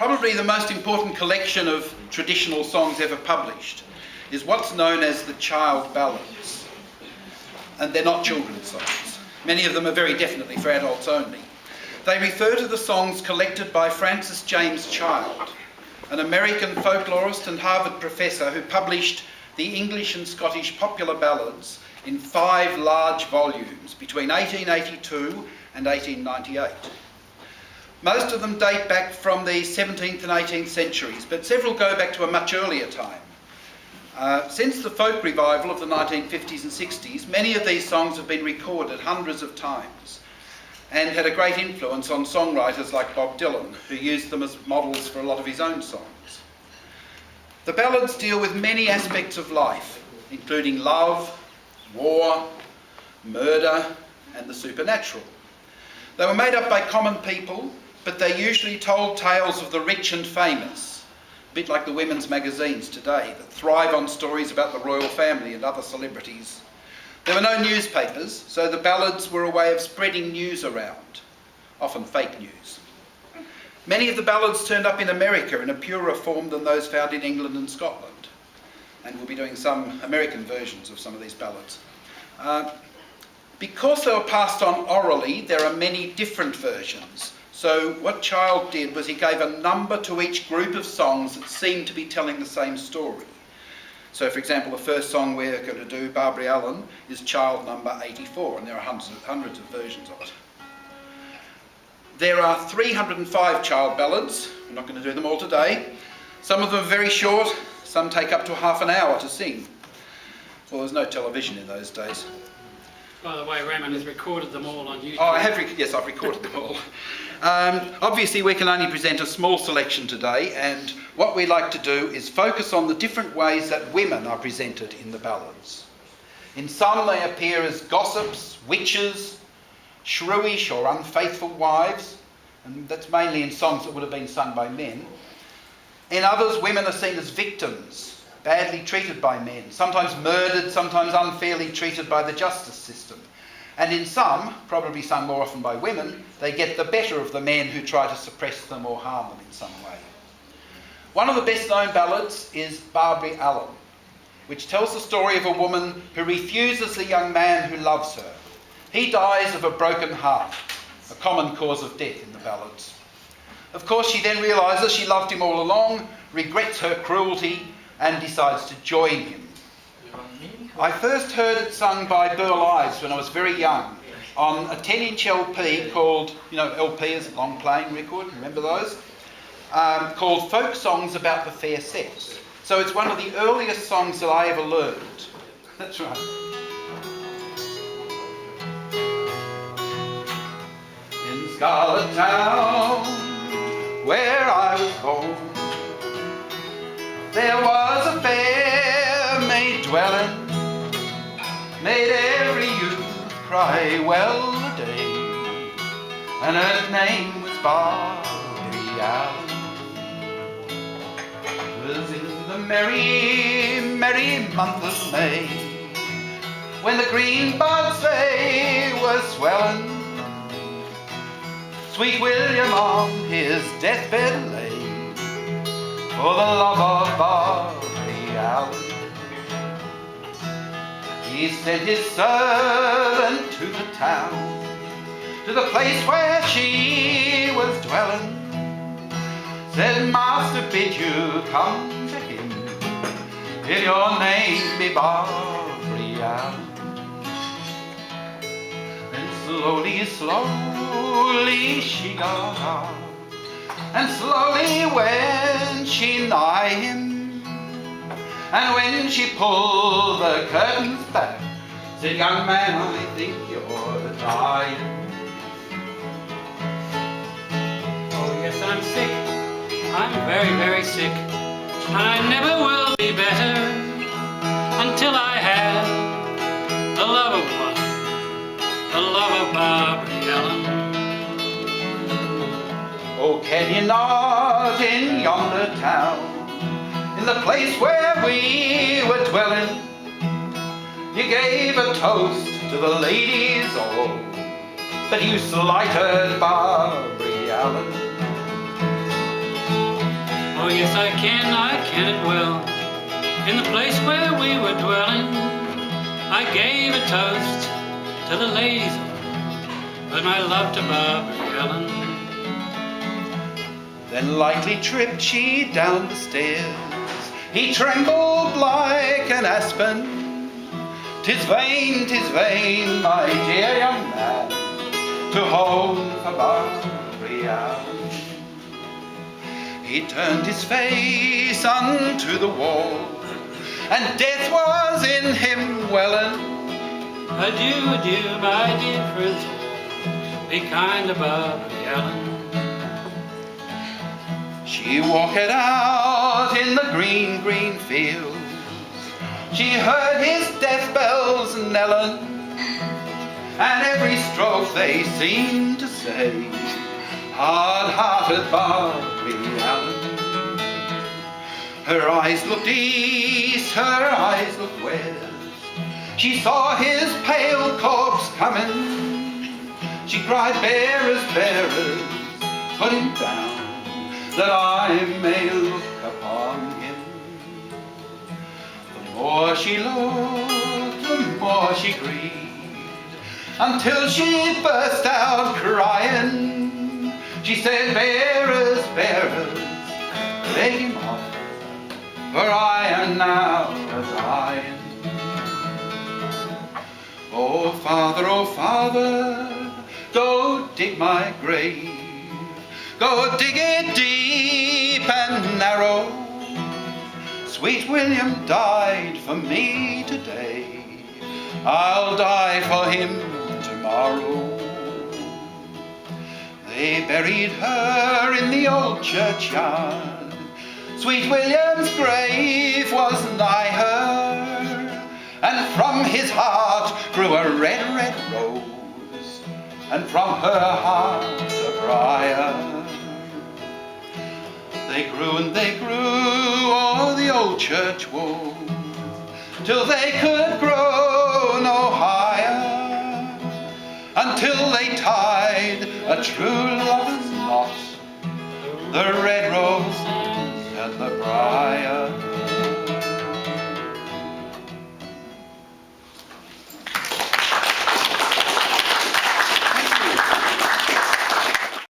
Probably the most important collection of traditional songs ever published is what's known as the Child Ballads. And they're not children's songs. Many of them are very definitely for adults only. They refer to the songs collected by Francis James Child, an American folklorist and Harvard professor who published the English and Scottish popular ballads in 5 large volumes between 1882 and 1898. Most of them date back from the 17th and 18th centuries, but several go back to a much earlier time. Since the folk revival of the 1950s and 60s, many of these songs have been recorded hundreds of times and had a great influence on songwriters like Bob Dylan, who used them as models for a lot of his own songs. The ballads deal with many aspects of life, including love, war, murder, and the supernatural. They were made up by common people, but they usually told tales of the rich and famous, a bit like the women's magazines today that thrive on stories about the royal family and other celebrities. There were no newspapers, so the ballads were a way of spreading news around, often fake news. Many of the ballads turned up in America in a purer form than those found in England and Scotland, and we'll be doing some American versions of some of these ballads. Because they were passed on orally, there are many different versions. So what Child did was he gave a number to each group of songs that seemed to be telling the same story. So for example, the first song we're going to do, Barbara Allen, is Child number 84, and there are hundreds of versions of it. There are 305 Child Ballads. I'm not going to do them all today. Some of them are very short, some take up to half an hour to sing. Well, there's no television in those days. By the way, Raymond has recorded them all on YouTube. Oh, yes, I've recorded them all. Obviously, we can only present a small selection today, and what we like to do is focus on the different ways that women are presented in the ballads. In some, they appear as gossips, witches, shrewish or unfaithful wives, and that's mainly in songs that would have been sung by men. In others, women are seen as victims, badly treated by men, sometimes murdered, sometimes unfairly treated by the justice system. And in some, probably sung more often by women, they get the better of the men who try to suppress them or harm them in some way. One of the best known ballads is Barbara Allen, which tells the story of a woman who refuses the young man who loves her. He dies of a broken heart, a common cause of death in the ballads. Of course, she then realises she loved him all along, regrets her cruelty, and decides to join him. I first heard it sung by Burl Ives when I was very young on a 10-inch LP called, LP is a long playing record, remember those? Called Folk Songs About the Fair Sex. So it's one of the earliest songs that I ever learned. That's right. In Scarlet Town, where I was born, there was a fair maid dwelling, made every youth cry well-a-day, and her name was Barbara Allen. It was in the merry, merry month of May, when the green buds they were swelling, sweet William on his deathbed lay, for the love of Barbara Allen. He sent his servant to the town, to the place where she was dwelling, said, Master, bid you come to him, if your name be Barbara Allen. Then slowly, slowly she got up, and slowly went she nigh him, and when she pulled the curtains back, said, young man, I think you're dying. Oh yes, I'm sick, I'm very, very sick, and I never will be better until I have the love of one, the love of Barbara Allen. Oh, can you not in yonder town, in the place where we were dwelling, you gave a toast to the ladies all, but you slighted Barbara Allen. yes, I can it well. In the place where we were dwelling, I gave a toast to the ladies with my love to Barbara Allen. Then lightly tripped she down the stairs. He trembled like an aspen. 'Tis vain, my dear young man, to home for Barbara Allen. He turned his face unto the wall, and death was in him welling. Adieu, adieu, my dear Frizzle, be kind to Barbara Allen. She walked out in the green, green fields. She heard his death bells knelling, and every stroke they seemed to say, hard-hearted Barbara Allen. Her eyes looked east, her eyes looked west. She saw his pale corpse coming. She cried, bearers, bearers, put him down, that I may look upon him. The more she looked, the more she grieved, until she burst out crying. She said, bearers, bearers, take him off, for I am now a-dying. Oh Father, go dig my grave. Go dig it deep and narrow. Sweet William died for me today. I'll die for him tomorrow. They buried her in the old churchyard. Sweet William's grave was nigh her, and from his heart grew a red, red rose, and from her heart a briar. They grew and they grew o'er the old church wall, till they could grow no higher, until they tied a true lover's knot, the red rose and the briar.